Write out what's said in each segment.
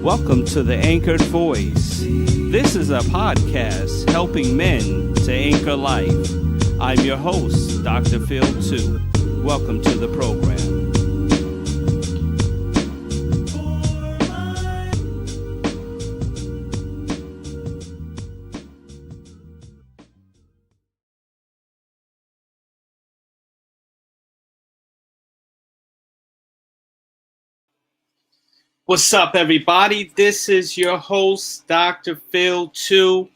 Welcome to The Anchored Voice. This is a podcast helping men to anchor life. I'm your host, Dr. Phil 2. Welcome to the program. What's up, everybody? This is your host, Dr. Phil 2,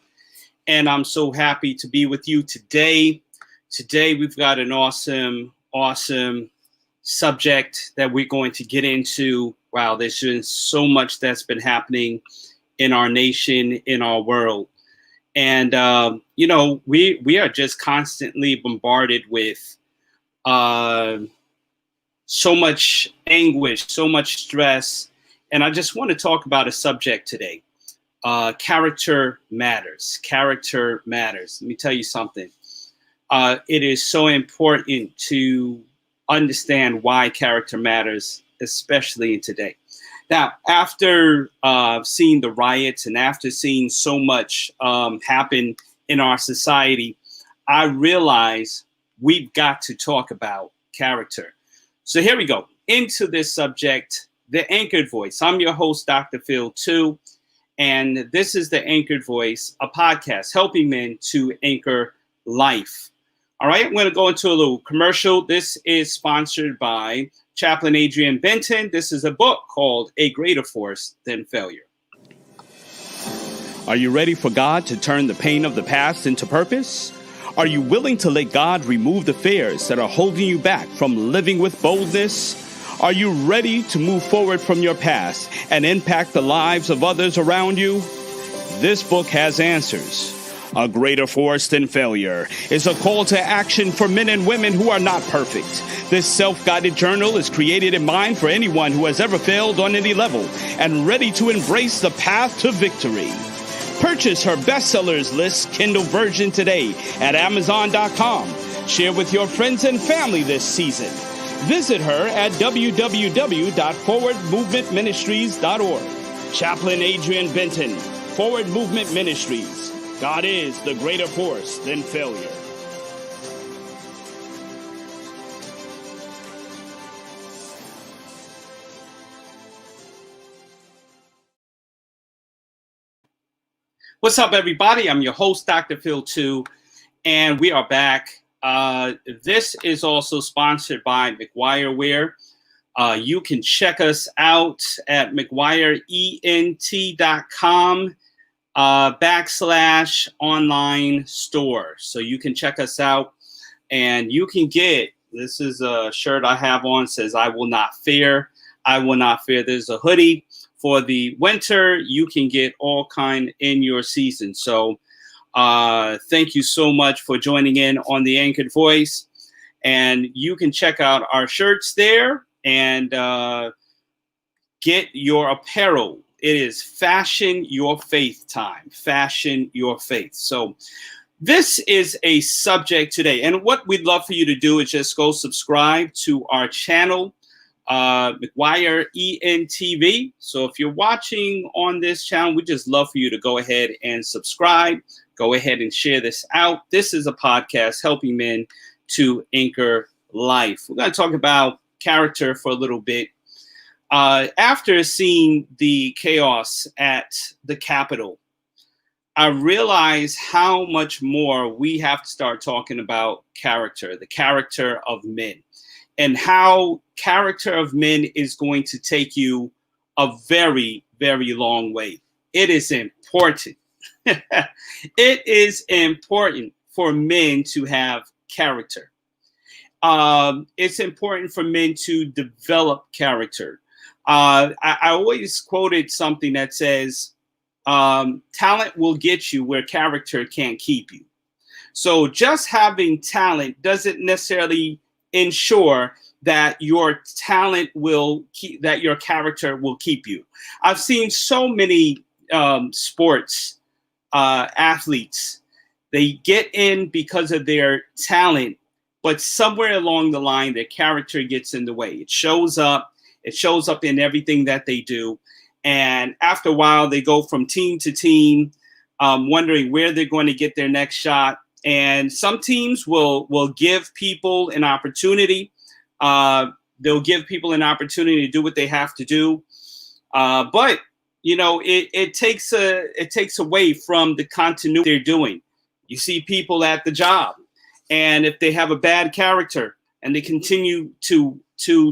and I'm so happy to be with you today. Today, we've got an awesome subject that we're going to get into. Wow, there's been so much that's been happening in our nation, in our world. And, we are just constantly bombarded with so much anguish, so much stress. And I just want to talk about a subject today. Character matters. Character matters. Let me tell you something. It is so important to understand why character matters, especially today. Now, after seeing the riots and after seeing so much happen in our society, I realize we've got to talk about character. So here we go. Into this subject. The Anchored Voice. I'm your host, Dr. Phil 2, and this is The Anchored Voice, a podcast helping men to anchor life. All right, I'm going to go into a little commercial. This is sponsored by Chaplain Adrian Benton. This is a book called A Greater Force Than Failure. Are you ready for God to turn the pain of the past into purpose? Are you willing to let God remove the fears that are holding you back from living with boldness? Are you ready to move forward from your past and impact the lives of others around you? This book has answers. A Greater Force Than Failure is a call to action for men and women who are not perfect. This self-guided journal is created in mind for anyone who has ever failed on any level and ready to embrace the path to victory. Purchase her bestsellers list Kindle version today at Amazon.com. Share with your friends and family this season. Visit her at www.forwardmovementministries.org. Chaplain Adrian Benton, Forward Movement Ministries. God is the greater force than failure. What's up, everybody? I'm your host, Dr. Phil 2, and we are back. This is also sponsored by McGuireWear. You can check us out at McGuireENT.com /online store. So you can check us out and you can get, this is a shirt I have on, says, I will not fear. I will not fear. There's a hoodie for the winter. You can get all kind in your season. So thank you so much for joining in on The Anchored Voice. And you can check out our shirts there and get your apparel. It is Fashion Your Faith time. Fashion Your Faith. So this is a subject today. And what we'd love for you to do is just go subscribe to our channel, McGuire ENTV. So if you're watching on this channel, we just love for you to go ahead and subscribe. Go ahead and share this out. This is a podcast helping men to anchor life. We're going to talk about character for a little bit. After seeing the chaos at the Capitol, I realized how much more we have to start talking about character, the character of men, and how character of men is going to take you a very, very long way. It is important. It is important for men to have character. It's important for men to develop character. I always quoted something that says, talent will get you where character can't keep you. So just having talent doesn't necessarily ensure that your talent will keep, that your character will keep you. I've seen so many sports athletes. They get in because of their talent, but somewhere along the line, their character gets in the way. It shows up in everything that they do. And after a while, they go from team to team, wondering where they're going to get their next shot. And some teams will give people an opportunity. They'll give people an opportunity to do what they have to do. But it takes away from the continuity they're doing. You see people at the job, and if they have a bad character and they continue to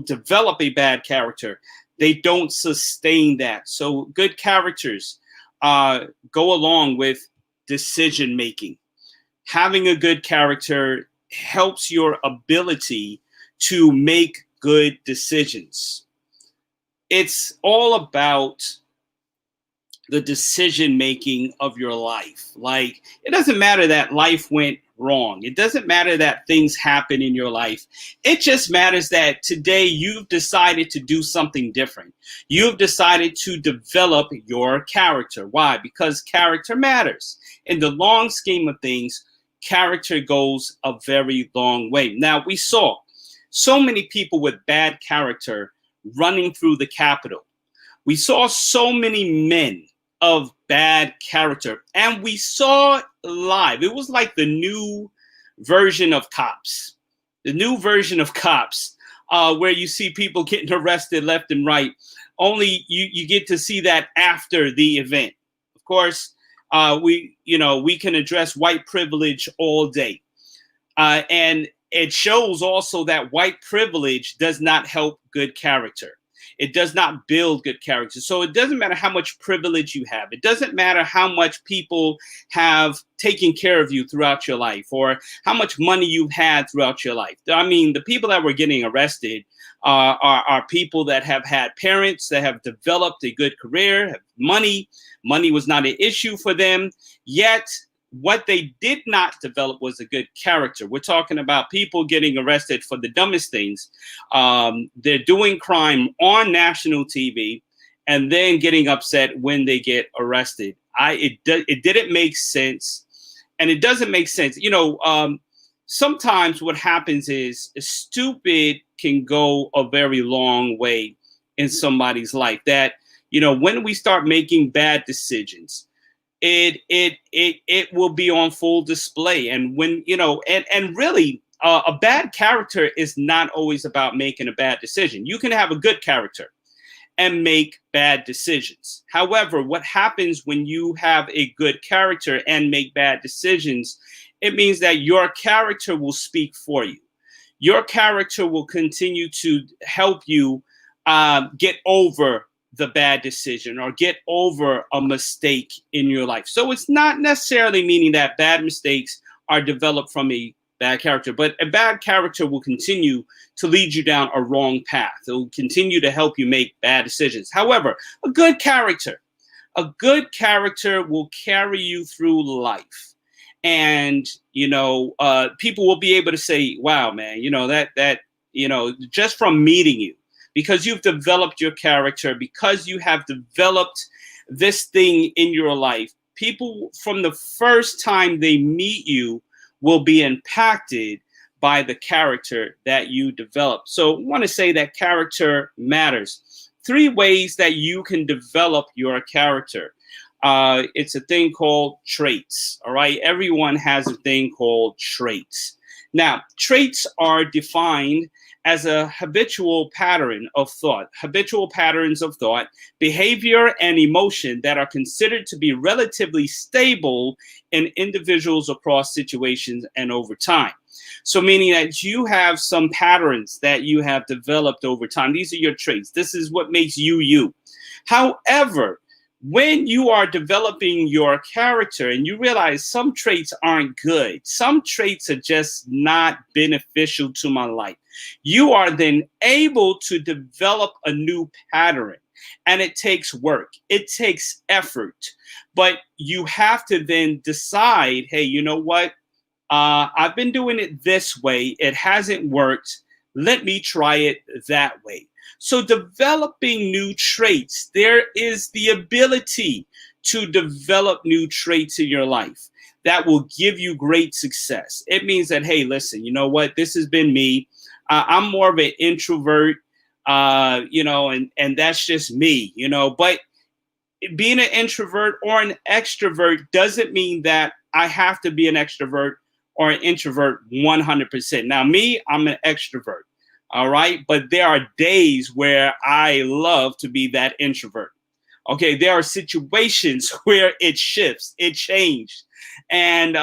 develop a bad character, they don't sustain that. So good characters go along with decision making. Having a good character helps your ability to make good decisions. It's all about the decision making of your life. Like, it doesn't matter that life went wrong. It doesn't matter that things happen in your life. It just matters that today you've decided to do something different. You've decided to develop your character. Why? Because character matters. In the long scheme of things, character goes a very long way. Now, we saw so many people with bad character running through the Capitol. We saw so many men of bad character, and we saw live. It was like the new version of Cops. The new version of Cops, where you see people getting arrested left and right. Only you get to see that after the event. Of course, we can address white privilege all day. And it shows also that white privilege does not help good character. It does not build good character. So it doesn't matter how much privilege you have. It doesn't matter how much people have taken care of you throughout your life, or how much money you've had throughout your life. I mean, the people that were getting arrested are people that have had parents that have developed a good career, have money. Money was not an issue for them. Yet, what they did not develop was a good character. We're talking about people getting arrested for the dumbest things. They're doing crime on national TV and then getting upset when they get arrested. It didn't make sense, and it doesn't make sense. Sometimes what happens is stupid can go a very long way in somebody's life. That, when we start making bad decisions, it will be on full display. And when, and really, a bad character is not always about making a bad decision. You can have a good character and make bad decisions. However, what happens when you have a good character and make bad decisions, it means that your character will speak for you. Your character will continue to help you get over the bad decision or get over a mistake in your life. So it's not necessarily meaning that bad mistakes are developed from a bad character, but a bad character will continue to lead you down a wrong path. It will continue to help you make bad decisions. However, a good character will carry you through life. And, people will be able to say, wow, man, just from meeting you, because you've developed your character, because you have developed this thing in your life, people from the first time they meet you will be impacted by the character that you develop. So I want to say that character matters. 3 ways that you can develop your character. It's a thing called traits. All right. Everyone has a thing called traits. Now, traits are defined as a habitual patterns of thought, behavior, and emotion that are considered to be relatively stable in individuals across situations and over time. So meaning that you have some patterns that you have developed over time. These are your traits. This is what makes you, you. However, when you are developing your character and you realize some traits aren't good, some traits are just not beneficial to my life, you are then able to develop a new pattern. And it takes work. It takes effort. But you have to then decide, hey, you know what? I've been doing it this way. It hasn't worked. Let me try it that way. So developing new traits, there is the ability to develop new traits in your life that will give you great success. It means that, hey, listen, you know what? This has been me. I'm more of an introvert, and that's just me, but being an introvert or an extrovert doesn't mean that I have to be an extrovert or an introvert 100%. Now, me, I'm an extrovert. All right. But there are days where I love to be that introvert. Okay. There are situations where it shifts, it changed. And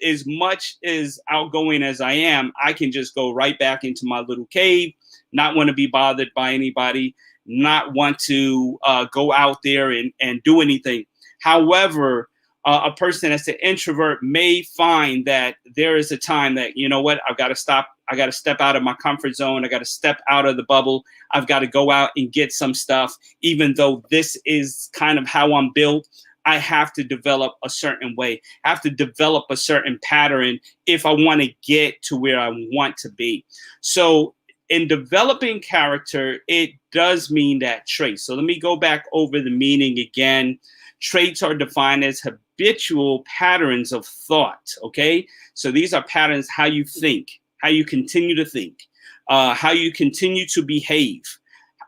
as much as outgoing as I am, I can just go right back into my little cave, not want to be bothered by anybody, not want to go out there and do anything. However, a person that's an introvert may find that there is a time that, you know what, I've got to stop. I got to step out of my comfort zone. I got to step out of the bubble. I've got to go out and get some stuff. Even though this is kind of how I'm built, I have to develop a certain way. I have to develop a certain pattern if I want to get to where I want to be. So in developing character, it does mean that trait. So let me go back over the meaning again. Traits are defined as habitual patterns of thought, okay? So these are patterns, how you think, how you continue to think, how you continue to behave,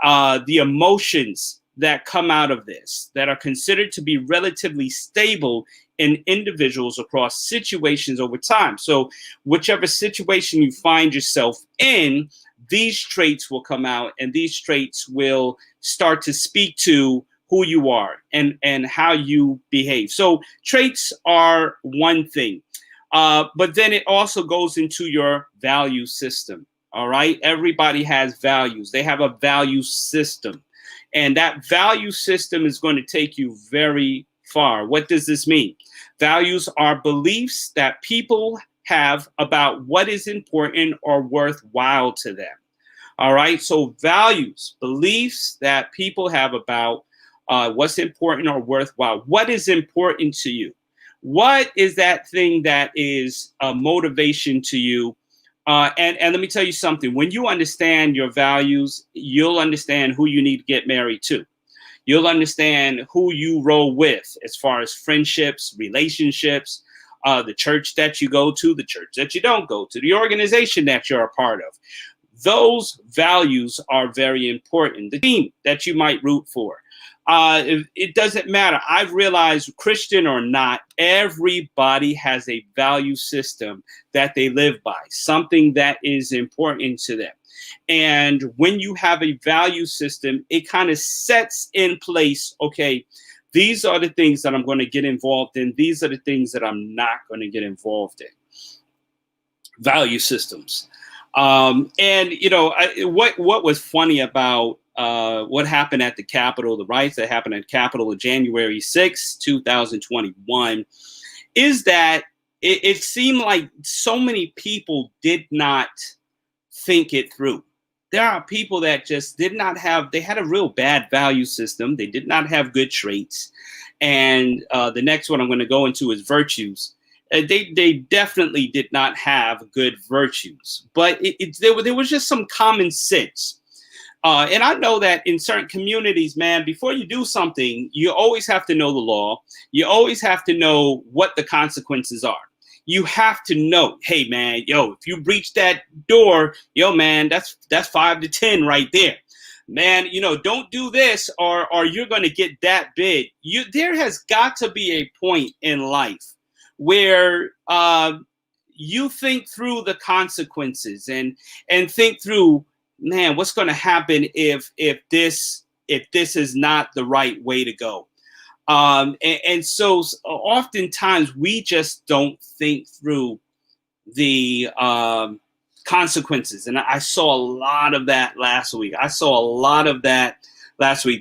the emotions that come out of this that are considered to be relatively stable in individuals across situations over time. So whichever situation you find yourself in, these traits will come out, and these traits will start to speak to who you are and how you behave. So traits are one thing, but then it also goes into your value system. All right. Everybody has values. They have a value system, and that value system is going to take you very far. What does this mean? Values are beliefs that people have about what is important or worthwhile to them. All right. So values, beliefs that people have about what's important or worthwhile. What is important to you? What is that thing that is a motivation to you? And let me tell you something. When you understand your values, you'll understand who you need to get married to. You'll understand who you roll with as far as friendships, relationships, the church that you go to, the church that you don't go to, the organization that you're a part of. Those values are very important. The team that you might root for. It doesn't matter. I've realized, Christian or not, everybody has a value system that they live by, something that is important to them. And when you have a value system, it kind of sets in place, okay, these are the things that I'm going to get involved in. These are the things that I'm not going to get involved in. Value systems. And, you know, what was funny about what happened at the Capitol, the riots that happened at the Capitol on January 6, 2021, is that it seemed like so many people did not think it through. There are people that just did not have, they had a real bad value system. They did not have good traits. And the next one I'm going to go into is virtues. They definitely did not have good virtues, but there was just some common sense. And I know that in certain communities, man, before you do something, you always have to know the law. You always have to know what the consequences are. You have to know, hey, man, yo, if you breach that door, yo, man, that's 5 to 10 right there. Man, you know, don't do this or you're going to get that big. There has got to be a point in life where you think through the consequences and think through, man, what's going to happen if this is not the right way to go? And so oftentimes we just don't think through the consequences. And I saw a lot of that last week.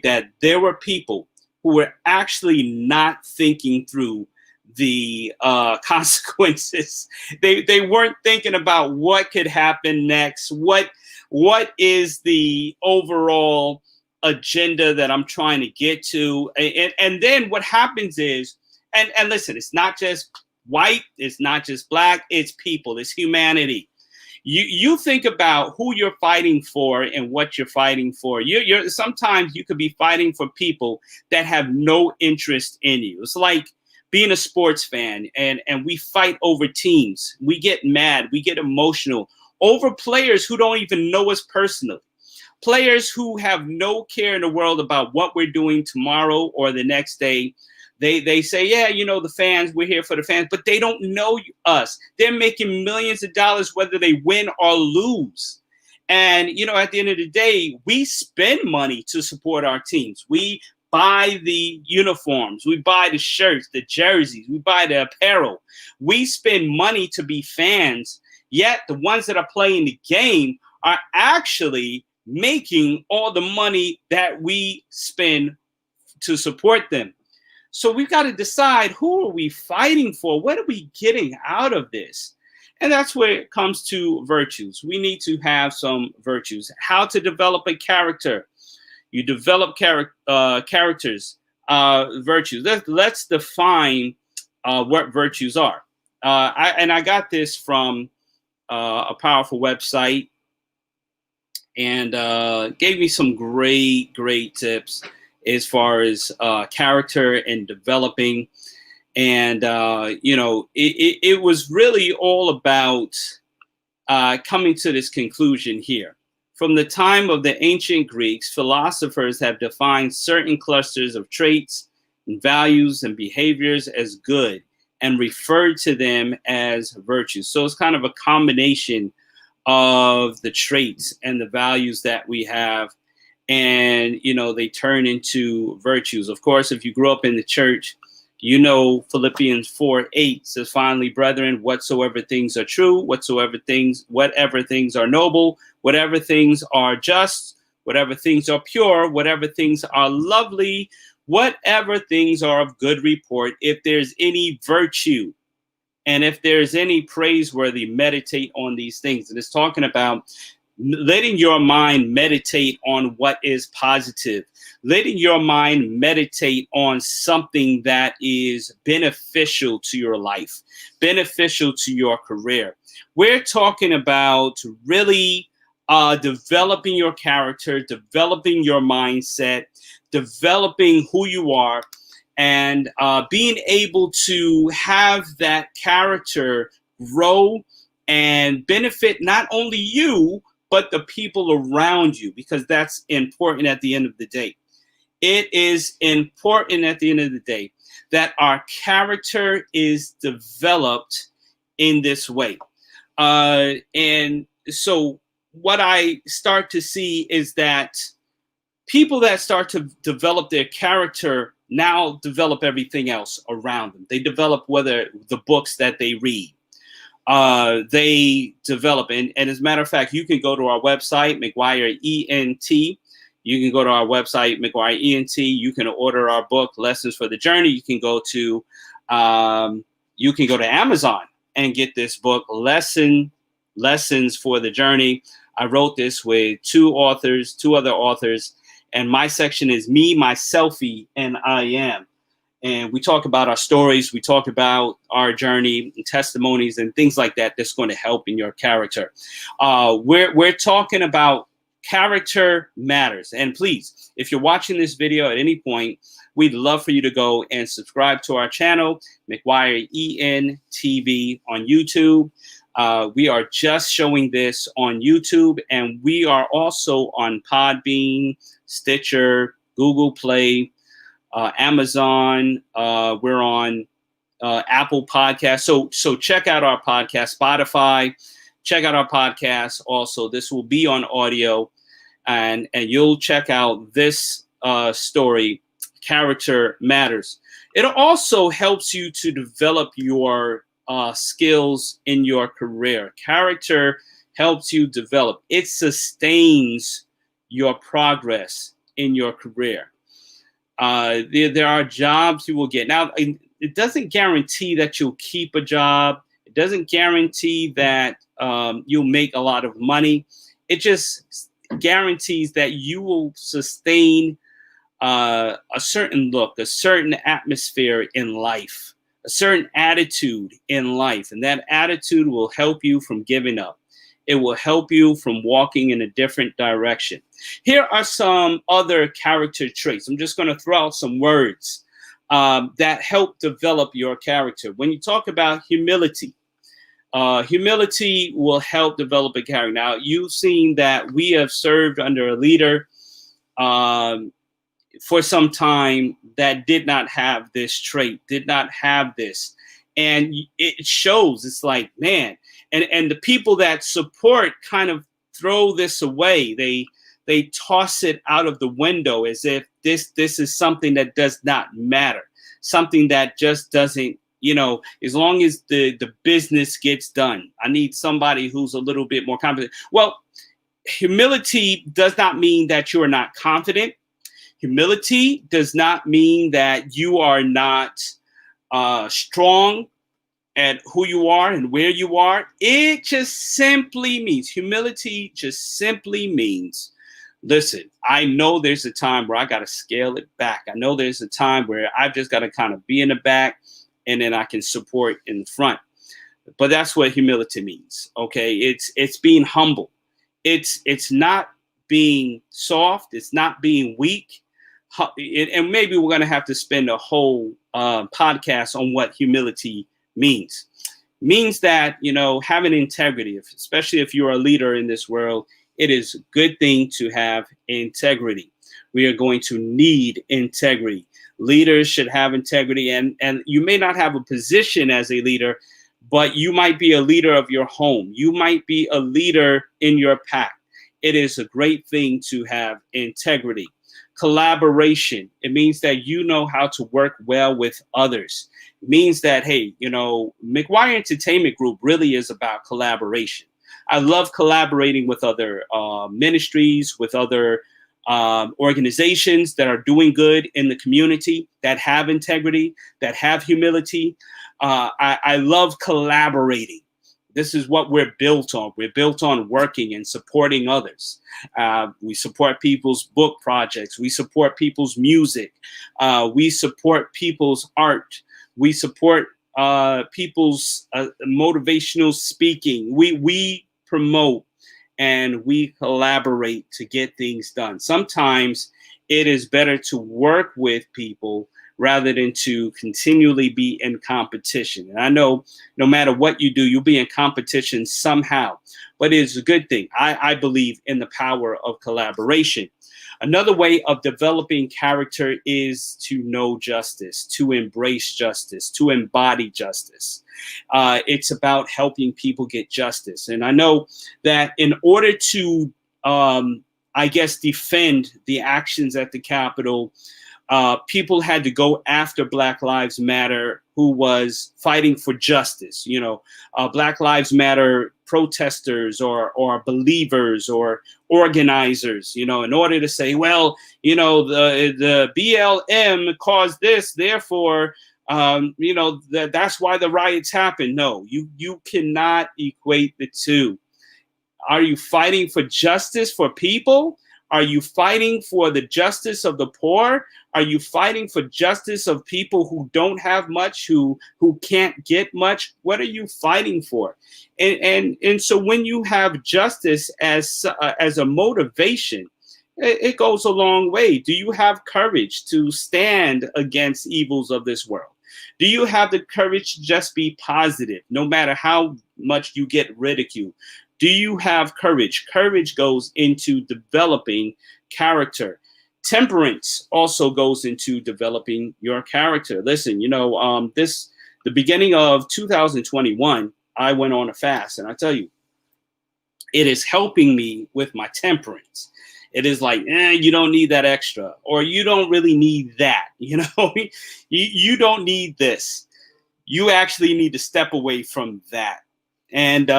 That there were people who were actually not thinking through the consequences. They weren't thinking about what could happen next. What is the overall agenda that I'm trying to get to? And then what happens is, and listen, it's not just white, it's not just black, it's people, it's humanity. You think about who you're fighting for and what you're fighting for. You're sometimes you could be fighting for people that have no interest in you. It's like being a sports fan and we fight over teams. We get mad, we get emotional over players who don't even know us personally. Players who have no care in the world about what we're doing tomorrow or the next day. They say, yeah, you know, the fans, we're here for the fans, but they don't know us. They're making millions of dollars whether they win or lose. And, you know, at the end of the day, we spend money to support our teams. We buy the uniforms, we buy the shirts, the jerseys, we buy the apparel. We spend money to be fans, yet the ones that are playing the game are actually making all the money that we spend to support them. So we've got to decide, who are we fighting for? What are we getting out of this? And that's where it comes to virtues. We need to have some virtues. How to develop a character. You develop characters, virtues. Let's define what virtues are. I got this from a powerful website, and gave me some great tips as far as character and developing. And, you know, it was really all about coming to this conclusion here. From the time of the ancient Greeks, philosophers have defined certain clusters of traits and values and behaviors as good and referred to them as virtues. So it's kind of a combination of the traits and the values that we have, and, you know, they turn into virtues. Of course, if you grew up in the church, you know, Philippians 4:8 says, finally, brethren, whatsoever things are true, whatever things are noble, whatever things are just, whatever things are pure, whatever things are lovely, whatever things are of good report, if there's any virtue and if there's any praiseworthy, meditate on these things. And it's talking about letting your mind meditate on what is positive, letting your mind meditate on something that is beneficial to your life, beneficial to your career. We're talking about really developing your character, developing your mindset, developing who you are, and being able to have that character grow and benefit not only you, but the people around you, because that's important at the end of the day. It is important at the end of the day that our character is developed in this way. And so what I start to see is that people that start to develop their character now develop everything else around them. They develop whether the books that they read, they develop. And as a matter of fact, you can go to our website, McGuire ENT. You can go to our website, McGuire ENT. You can order our book, Lessons for the Journey. You can go to Amazon and get this book, Lessons for the Journey. I wrote this with two other authors, and my section is Me, My Selfie, and I Am. And we talk about our stories. We talk about our journey and testimonies and things like that that's going to help in your character. We're talking about character matters. And please, if you're watching this video at any point, we'd love for you to go and subscribe to our channel, McGuire EN TV on YouTube. We are just showing this on YouTube, and we are also on Podbean, Stitcher, Google Play, Amazon. We're on Apple Podcasts. So check out our podcast, Spotify. Check out our podcast. Also, this will be on audio, and you'll check out this story, Character Matters. It also helps you to develop your skills in your career. Character helps you develop. It sustains your progress in your career. There are jobs you will get. Now, it doesn't guarantee that you'll keep a job. It doesn't guarantee that you'll make a lot of money. It just guarantees that you will sustain a certain look, a certain atmosphere in life, a certain attitude in life. And that attitude will help you from giving up. It will help you from walking in a different direction. Here are some other character traits. I'm just going to throw out some words that help develop your character. When you talk about humility, Humility will help develop a character. Now, you've seen that we have served under a leader um, for some time that did not have this trait, did not have this. And it shows. It's like, man, and the people that support kind of throw this away. They toss it out of the window as if this is something that does not matter, something that just doesn't, as long as the business gets done. I need somebody who's a little bit more confident. Well, humility does not mean that you are not confident. Humility does not mean that you are not strong at who you are and where you are. It just simply means, humility just simply means, listen, I know there's a time where I got to scale it back. I know there's a time where I've just got to kind of be in the back and then I can support in the front. But that's what humility means. Okay. It's being humble. It's not being soft. It's not being weak. And maybe we're going to have to spend a whole podcast on what humility means. Means that, having integrity, especially if you're a leader in this world, it is a good thing to have integrity. We are going to need integrity. Leaders should have integrity, and you may not have a position as a leader, but you might be a leader of your home. You might be a leader in your pack. It is a great thing to have integrity. Collaboration. It means that you know how to work well with others. It means that, hey, McGuire Entertainment Group really is about collaboration. I love collaborating with other ministries, with other organizations that are doing good in the community, that have integrity, that have humility. I love collaborating. This is what we're built on. We're built on working and supporting others. We support people's book projects. We support people's music. We support people's art. We support people's motivational speaking. We promote and we collaborate to get things done. Sometimes it is better to work with people rather than to continually be in competition. And I know no matter what you do, you'll be in competition somehow, but it is a good thing. I believe in the power of collaboration. Another way of developing character is to know justice, to embrace justice, to embody justice. It's about helping people get justice. And I know that in order to, defend the actions at the Capitol, people had to go after Black Lives Matter, who was fighting for justice. Black Lives Matter protesters or believers or organizers, in order to say, well, the BLM caused this, therefore, that's why the riots happened. No, you cannot equate the two. Are you fighting for justice for people? Are you fighting for the justice of the poor? Are you fighting for justice of people who don't have much, who can't get much? What are you fighting for? And so when you have justice as a motivation, it goes a long way. Do you have courage to stand against evils of this world? Do you have the courage to just be positive, no matter how much you get ridiculed? Do you have courage? Courage goes into developing character. Temperance also goes into developing your character. Listen, the beginning of 2021, I went on a fast, and I tell you, it is helping me with my temperance. It is like, you don't need that extra, or you don't really need that. You don't need this. You actually need to step away from that. And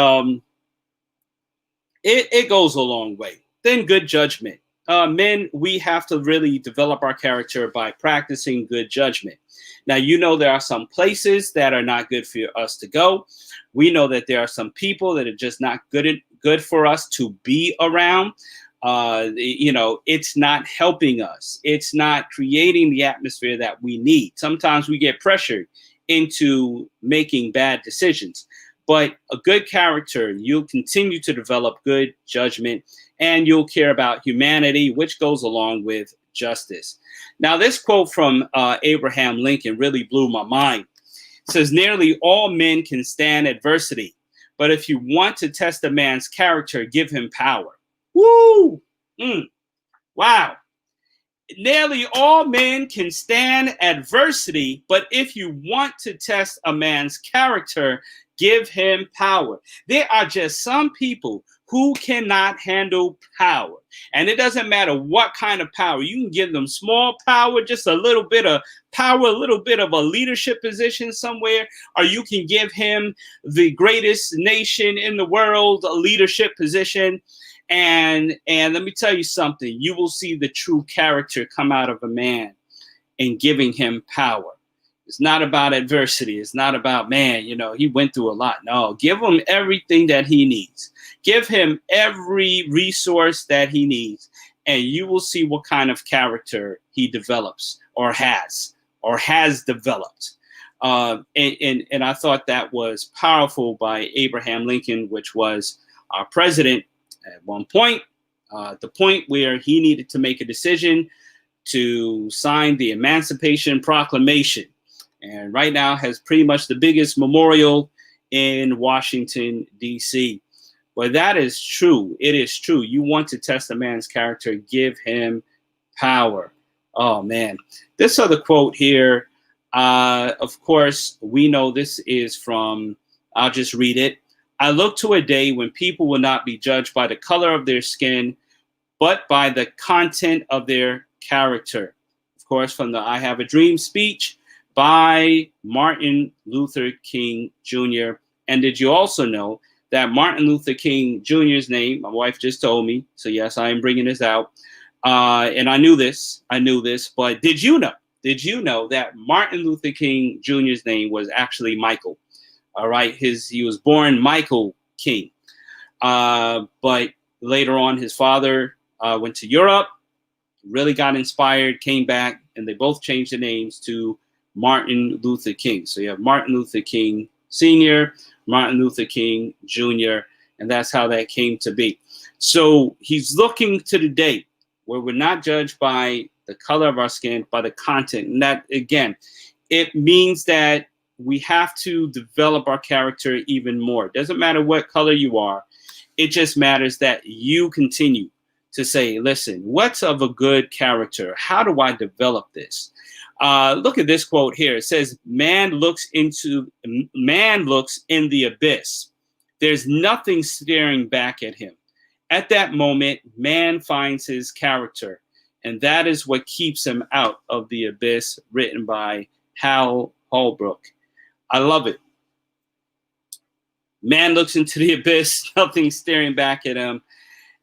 it goes a long way. Then good judgment. Men, we have to really develop our character by practicing good judgment. Now, there are some places that are not good for us to go. We know that there are some people that are just not good for us to be around. It's not helping us. It's not creating the atmosphere that we need. Sometimes we get pressured into making bad decisions. But a good character, you'll continue to develop good judgment, and you'll care about humanity, which goes along with justice. Now, this quote from Abraham Lincoln really blew my mind. It says, nearly all men can stand adversity, But if you want to test a man's character, give him power. Woo! Wow. Nearly all men can stand adversity, but if you want to test a man's character, give him power. There are just some people who cannot handle power. And it doesn't matter what kind of power. You can give them small power, just a little bit of power, a little bit of a leadership position somewhere, or you can give him the greatest nation in the world, a leadership position. And let me tell you something, you will see the true character come out of a man in giving him power. It's not about adversity. It's not about, man, he went through a lot. No, give him everything that he needs. Give him every resource that he needs, and you will see what kind of character he develops or has developed. And I thought that was powerful by Abraham Lincoln, which was our president at one point, the point where he needed to make a decision to sign the Emancipation Proclamation. And right now has pretty much the biggest memorial in Washington, D.C. But that is true. It is true. You want to test a man's character, give him power. Oh, man. This other quote here, of course, we know this is from, I'll just read it. I look to a day when people will not be judged by the color of their skin, but by the content of their character. Of course, from the I Have a Dream speech by Martin Luther King Jr. And did you also know that Martin Luther King Jr.'s name, my wife just told me, so yes, I am bringing this out. And I knew this, but did you know that Martin Luther King Jr.'s name was actually Michael? All right, he was born Michael King, but later on his father went to Europe, really got inspired, came back, and they both changed their names to Martin Luther King. So you have Martin Luther King Sr., Martin Luther King Jr., and that's how that came to be. So he's looking to the day where we're not judged by the color of our skin, by the content. And that, again, it means that we have to develop our character even more. It doesn't matter what color you are. It just matters that you continue to say, listen, what's of a good character? How do I develop this? Look at this quote here. It says, man looks in the abyss. There's nothing staring back at him. At that moment, man finds his character, and that is what keeps him out of the abyss, written by Hal Holbrook. I love it. Man looks into the abyss, nothing staring back at him.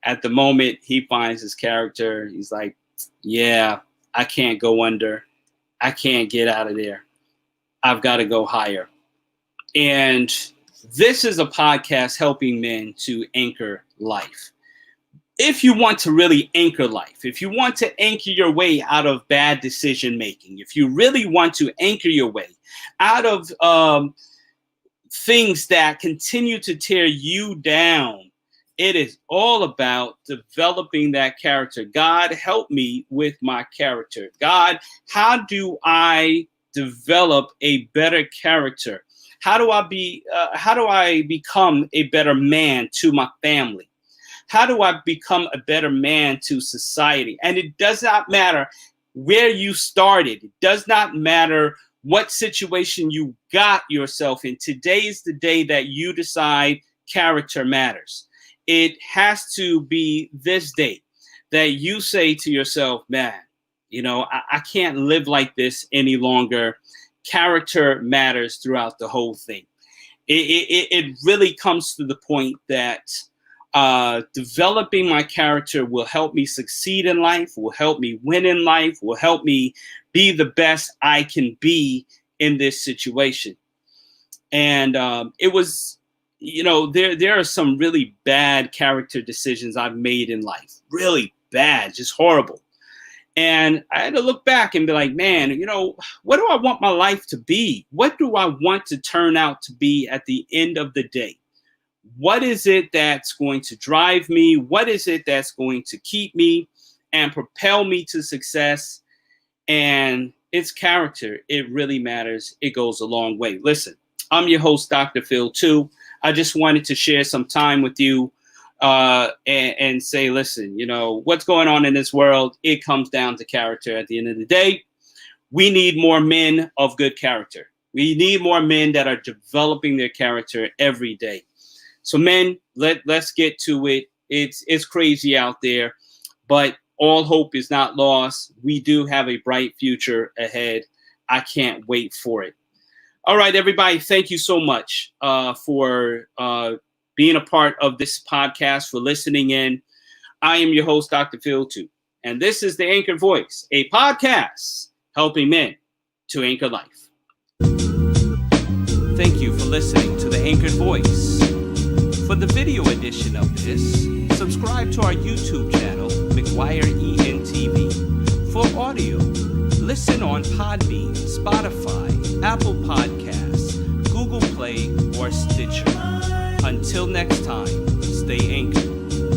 At the moment he finds his character, he's like, yeah, I can't go under. I can't get out of there. I've got to go higher. And this is a podcast helping men to anchor life. If you want to really anchor life, if you want to anchor your way out of bad decision making, if you really want to anchor your way out of things that continue to tear you down, it is all about developing that character. God, help me with my character. God, how do I develop a better character? How do I become a better man to my family? How do I become a better man to society? And it does not matter where you started. It does not matter what situation you got yourself in. Today is the day that you decide character matters. It has to be this day that you say to yourself, man, I can't live like this any longer. Character matters throughout the whole thing. It really comes to the point that developing my character will help me succeed in life, will help me win in life, will help me be the best I can be in this situation. And it was, there are some really bad character decisions I've made in life, really bad, just horrible. And I had to look back and be like, man, what do I want my life to be? What do I want to turn out to be at the end of the day? What is it that's going to drive me? What is it that's going to keep me and propel me to success? And it's character. It really matters. It goes a long way. Listen, I'm your host, Dr. Phil 2. I just wanted to share some time with you and say, listen, what's going on in this world, it comes down to character at the end of the day. We need more men of good character. We need more men that are developing their character every day. So men, let's get to it. It's crazy out there, but all hope is not lost. We do have a bright future ahead. I can't wait for it. All right, everybody, thank you so much for being a part of this podcast, for listening in. I am your host, Dr. Phil Too, and this is The Anchored Voice, a podcast helping men to anchor life. Thank you for listening to The Anchored Voice. For the video edition of this, subscribe to our YouTube channel, McGuire ENTV. For audio, listen on Podbean, Spotify, Apple Podcasts, Google Play, or Stitcher. Until next time, stay anchored.